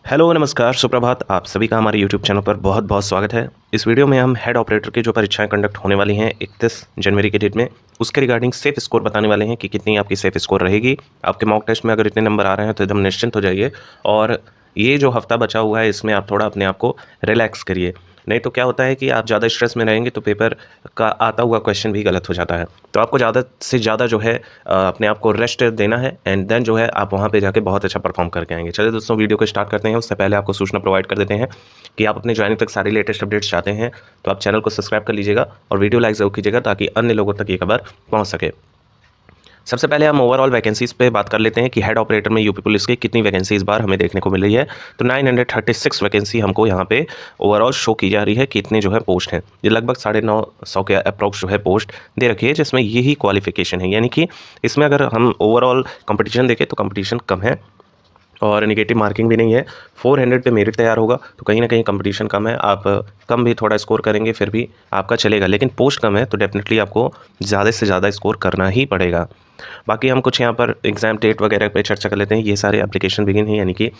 Hello नमस्कार सुप्रभात। आप सभी का हमारे यूट्यूब चैनल पर बहुत बहुत स्वागत है। इस वीडियो में हम हेड ऑपरेटर की जो परीक्षाएं कंडक्ट होने वाली हैं 31 जनवरी के डेट में, उसके रिगार्डिंग सेफ स्कोर बताने वाले हैं कि कितनी आपकी सेफ स्कोर रहेगी। आपके मॉक टेस्ट में अगर इतने नंबर आ रहे हैं तो एकदम निश्चिंत हो जाइए, और ये जो हफ्ता बचा हुआ है इसमें आप थोड़ा अपने आप को रिलैक्स करिए। नहीं तो क्या होता है कि आप ज़्यादा स्ट्रेस में रहेंगे तो पेपर का आता हुआ क्वेश्चन भी गलत हो जाता है। तो आपको ज़्यादा से ज़्यादा जो है अपने आप को रेस्ट देना है, एंड देन जो है आप वहाँ पे जाके बहुत अच्छा परफॉर्म करके आएंगे। चलिए दोस्तों, वीडियो को स्टार्ट करते हैं। उससे पहले आपको सूचना प्रोवाइड कर देते हैं कि आप अपने ज्वाइनिंग तक सारी लेटेस्ट अपडेट्स चाहते हैं तो आप चैनल को सब्सक्राइब कर लीजिएगा और वीडियो लाइक जरूर कीजिएगा ताकि अन्य लोगों तक ये खबर पहुँच सके। सबसे पहले हम ओवरऑल वैकेंसीज पे बात कर लेते हैं कि हेड ऑपरेटर में यूपी पुलिस की कितनी वैकेंसी इस बार हमें देखने को मिल रही है। तो 936 वैकेंसी हमको यहाँ पे ओवरऑल शो की जा रही है कि इतने जो है पोस्ट हैं। ये लगभग 950 के अप्रॉक्स जो है पोस्ट दे रखी है, जिसमें यही क्वालिफिकेशन है। यानी कि इसमें अगर हम ओवरऑल कंपटीशन देखें तो कंपटीशन कम है और नेगेटिव मार्किंग भी नहीं है। 400 पे मेरिट तैयार होगा तो कहीं ना कहीं कंपटीशन कम है। आप कम भी थोड़ा स्कोर करेंगे फिर भी आपका चलेगा, लेकिन पोस्ट कम है तो डेफिनेटली आपको ज़्यादा से ज़्यादा स्कोर करना ही पड़ेगा। बाकी हम कुछ यहाँ पर एग्ज़ाम डेट वगैरह पे चर्चा कर लेते हैं। ये सारे एप्लीकेशन बिगिन है, यानी कि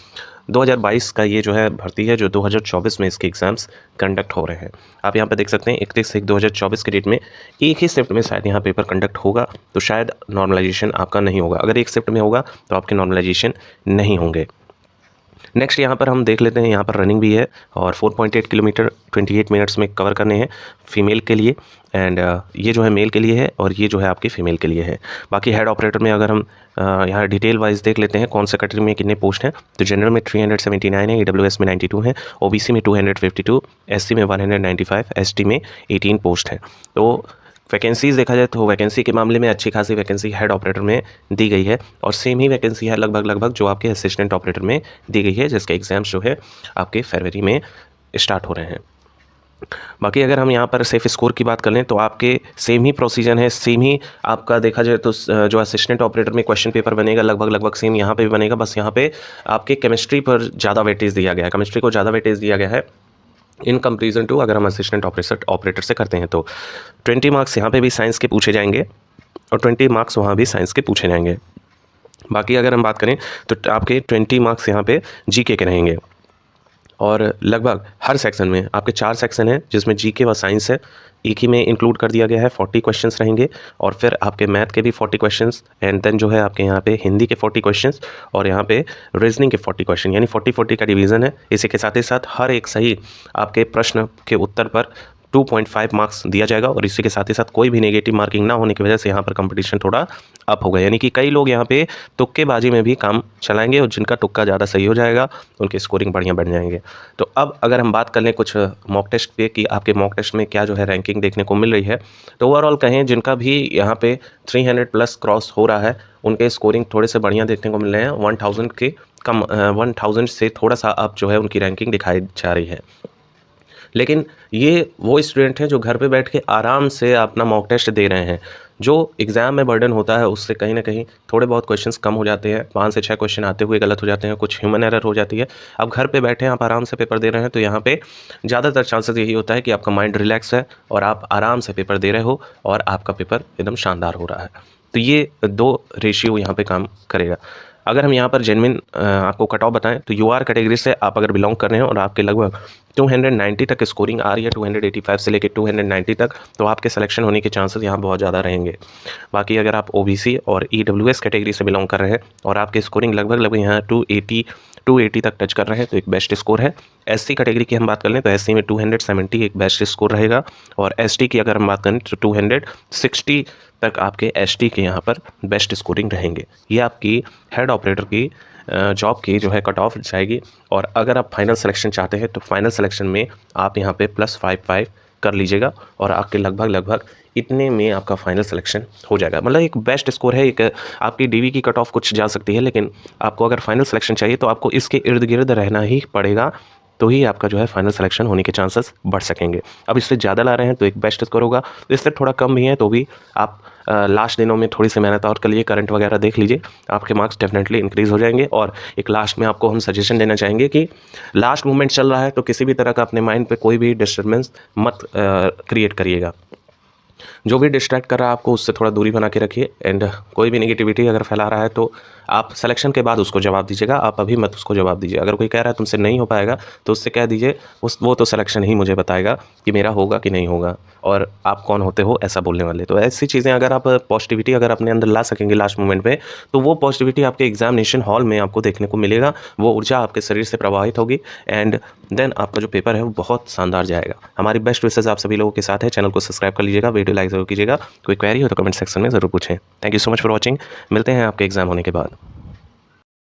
2022 का ये जो है भर्ती है जो 2024 में इसके एग्ज़ाम्स कंडक्ट हो रहे हैं। आप यहाँ पर देख सकते हैं 31/1/2024 के डेट में एक ही शिफ्ट में शायद यहाँ पेपर कंडक्ट होगा, तो शायद नॉर्मलाइजेशन आपका नहीं होगा। अगर एक शिफ्ट में होगा तो आपके नॉर्मलाइजेशन नहीं होंगे। नेक्स्ट यहाँ पर हम देख लेते हैं, यहाँ पर रनिंग भी है और 4.8 किलोमीटर 28 मिनट्स में कवर करने हैं फीमेल के लिए, एंड ये जो है मेल के लिए है और ये जो है आपकी फ़ीमेल के लिए है। बाकी हेड ऑपरेटर में अगर हम यहाँ डिटेल वाइज देख लेते हैं कौन से कैटेगरी में कितने पोस्ट हैं, तो जनरल में 379 है, ईडब्ल्यूएस में 92 है, ओबीसी में 252, एससी में 195, एसटी में 18 पोस्ट हैं। तो वैकेंसीज़ देखा जाए तो वैकेंसी के मामले में अच्छी खासी वैकेंसी हेड ऑपरेटर में दी गई है, और सेम ही वैकेंसी है लगभग जो आपके असिस्टेंट ऑपरेटर में दी गई है, जिसके एग्ज़ाम्स जो है आपके फरवरी में स्टार्ट हो रहे हैं। बाकी अगर हम यहाँ पर सेफ स्कोर की बात कर लें तो आपके सेम ही प्रोसीजर है, सेम ही आपका देखा जाए तो जो असिस्टेंट ऑपरेटर में क्वेश्चन पेपर बनेगा लगभग सेम यहाँ पे भी बनेगा। बस यहाँ पे आपके केमिस्ट्री पर ज़्यादा वेटेज दिया गया है, केमिस्ट्री को ज़्यादा वेटेज दिया गया है इन कंपेरिजन टू अगर हम असिस्टेंट ऑपरेटर से करते हैं। तो 20 मार्क्स यहाँ पे भी साइंस के पूछे जाएंगे और 20 मार्क्स वहाँ भी साइंस के पूछे जाएंगे। बाकी अगर हम बात करें तो आपके 20 मार्क्स यहाँ पे जीके के रहेंगे, और लगभग हर सेक्शन में आपके 4 सेक्शन हैं जिसमें जीके व साइंस है, एक ही में इंक्लूड कर दिया गया है। 40 क्वेश्चंस रहेंगे और फिर आपके मैथ के भी 40 क्वेश्चंस, एंड देन जो है आपके यहाँ पे हिंदी के 40 क्वेश्चंस और यहाँ पे रीजनिंग के 40 क्वेश्चन, यानी 40-40 का डिवीज़न है। इसी के साथ ही साथ हर एक सही आपके प्रश्न के उत्तर पर 2.5 मार्क्स दिया जाएगा, और इसी के साथ ही साथ कोई भी नेगेटिव मार्किंग ना होने की वजह से यहाँ पर कंपटीशन थोड़ा अप होगा। यानी कि कई लोग यहाँ पे तुक्केबाजी में भी काम चलाएंगे और जिनका तुक्का ज़्यादा सही हो जाएगा उनकी स्कोरिंग बढ़िया बढ़ जाएंगे। तो अब अगर हम बात कर लें कुछ मॉक टेस्ट पे कि आपके मॉक टेस्ट में क्या जो है रैंकिंग देखने को मिल रही है, तो ओवरऑल कहें जिनका भी यहाँ पे 300 प्लस क्रॉस हो रहा है उनके स्कोरिंग थोड़े से बढ़िया देखने को मिल रहे हैं। 1000 के कम 1000 से थोड़ा सा अप जो है उनकी रैंकिंग दिखाई जा रही है। लेकिन ये वो स्टूडेंट हैं जो घर पे बैठ के आराम से अपना मॉक टेस्ट दे रहे हैं। जो एग्ज़ाम में बर्डन होता है उससे कहीं ना कहीं थोड़े बहुत क्वेश्चंस कम हो जाते हैं, 5 से 6 क्वेश्चन आते हुए गलत हो जाते हैं, कुछ ह्यूमन एरर हो जाती है। अब घर पे बैठे आप आराम से पेपर दे रहे हैं तो यहाँ पे ज़्यादातर चांसेस यही होता है कि आपका माइंड रिलैक्स है और आप आराम से पेपर दे रहे हो और आपका पेपर एकदम शानदार हो रहा है। तो ये 2 रेशियो यहाँ पे काम करेगा। अगर हम यहाँ पर जेनविन आपको कट ऑफ बताएं तो यूआर कैटेगरी से आप अगर बिलोंग कर रहे हैं और आपके लगभग 290 तक स्कोरिंग आ रही है, 285 से लेकर 290 तक, तो आपके सिलेक्शन होने के चांसेस यहाँ बहुत ज़्यादा रहेंगे। बाकी अगर आप ओबीसी और ईडब्ल्यूएस कैटेगरी से बिलोंग कर रहे हैं और आपकी स्कोरिंग लगभग यहाँ 280 तक टच कर रहे हैं तो एक बेस्ट स्कोर है। एससी कैटेगरी की हम बात कर लें तो एससी में 270 एक बेस्ट स्कोर रहेगा, और एसटी की अगर हम बात करें तो 260 तक आपके एसटी के यहाँ पर बेस्ट स्कोरिंग रहेंगे। ये आपकी हेड ऑपरेटर की जॉब की जो है कट ऑफ जाएगी। और अगर आप फाइनल सिलेक्शन चाहते हैं तो फाइनल सिलेक्शन में आप यहाँ पे +55 कर लीजिएगा और आपके लगभग इतने में आपका फाइनल सिलेक्शन हो जाएगा। मतलब एक बेस्ट स्कोर है। एक आपकी डीवी की कट ऑफ कुछ जा सकती है, लेकिन आपको अगर फाइनल सिलेक्शन चाहिए तो आपको इसके इर्द गिर्द रहना ही पड़ेगा, तो ही आपका जो है फाइनल सिलेक्शन होने के चांसेस बढ़ सकेंगे। अब इससे ज़्यादा ला रहे हैं तो एक बेस्ट स्कोर होगा, इससे थोड़ा कम भी है तो भी आप लास्ट दिनों में थोड़ी सी मेहनत और कर लीजिए, करंट वगैरह देख लीजिए, आपके मार्क्स डेफिनेटली इंक्रीज़ हो जाएंगे। और एक लास्ट में आपको हम सजेशन देना चाहेंगे कि लास्ट मूवमेंट चल रहा है तो किसी भी तरह का अपने माइंड पे कोई भी डिस्टर्बेंस मत क्रिएट करिएगा। जो भी डिस्ट्रैक्ट कर रहा है आपको उससे थोड़ा दूरी बना के रखिए, एंड कोई भी नेगेटिविटी अगर फैला रहा है तो आप सिलेक्शन के बाद उसको जवाब दीजिएगा, आप अभी मत उसको जवाब दीजिए। अगर कोई कह रहा है तुमसे नहीं हो पाएगा तो उससे कह दीजिए वो तो सिलेक्शन ही मुझे बताएगा कि मेरा होगा कि नहीं होगा, और आप कौन होते हो ऐसा बोलने वाले। तो ऐसी चीज़ें अगर आप पॉजिटिविटी अगर अपने अंदर ला सकेंगे लास्ट मोमेंट पे, तो वो पॉजिटिविटी आपके एग्जामिनेशन हॉल में आपको देखने को मिलेगा, वो ऊर्जा आपके शरीर से प्रवाहित होगी एंड देन आपका जो पेपर है वो बहुत शानदार जाएगा। हमारी बेस्ट विशेज़ आप सभी लोगों के साथ है। चैनल को सब्सक्राइब कर लीजिएगा, वीडियो लाइक जरूर कीजिएगा। कोई क्वेरी हो तो कमेंट सेक्शन में ज़रूर पूछें। Thank you so much for watching. मिलते हैं आपके एग्जाम होने के बाद।